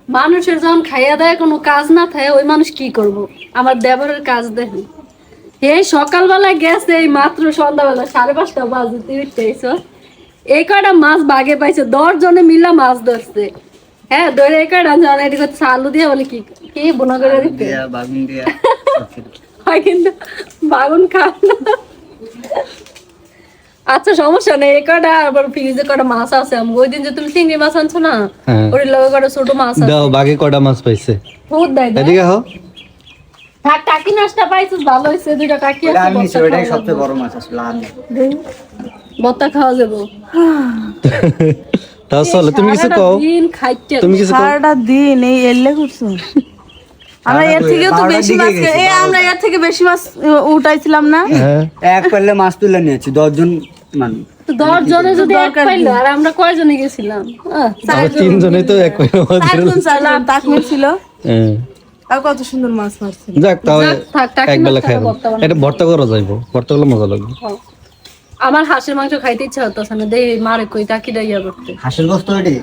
মানুষের যখন খাইয়া দেয় কোনো কাজ না থাকে ওই মানুষ কি করব? আমার দেবরের কাজ দেখি এই সকালবেলা গেছে এই মাত্র সন্ধ্যাবেলা 5:30 বাজে তুই উঠতেছ এই কয়টা মাছ বাগে পাইছে 10 জনে মিলা মাছ ধরছে হ্যাঁ ধরে এই কয়টা জানা এটি করছে আলু দিয়ে বলে কি কি বোনা করে দিতে বাগুন দিয়া হয় কিন্তু বাগুন খাও না আচ্ছা সমস্যা নেই এই কয়টা আবার ফ্রিজে কয়টা মাছ আছে আমি ওই দিন যে তুমি চিংড়ি মাছ আনছো না ওর লগে কয়টা ছোট মাছ আছে দাও বাকি কটা মাছ পাইছে বহুত দেয় এদিকে হও থাক টাকি নাস্তা পাইছিস ভালো হয়েছে দুইটা টাকি আছে আমি ওইটাই সবচেয়ে বড় মাছ আসলে আর নেই। বত্তা খাওয়া যাবো তাও চলো তুমি কিছু কও দিন খাইতে তুমি কিছু কও সারাটা দিন এই এলে করছো আমরা এর থেকে তো বেশি মাছ আমরা এর থেকে বেশি মাছ উঠাইছিলাম না হ্যাঁ এক পাল্লে মাছ তুলে নিয়েছি 10 জন মানুষ 10 জনে যদি এক পাইলো আর আমরা কয়জনে গেছিলাম আমরা তিনজনেই তো এক কইরা মাছ ধরলাম। চারজন তাকমিল ছিল হ্যাঁ আর কত সুন্দর মাছ মারছিল যাক তাও থাক টাকি এক বেলা মাছ খাই ভর্তা বানাবো। এটা ভর্তা করা যাইবো ভর্তা করলে মজা লাগবে আমার হাঁসের মাংস খাইতে ইচ্ছা হতো না দেই মারে কই টাকি দাইয়া করতে হাঁসের গোস্ত এটি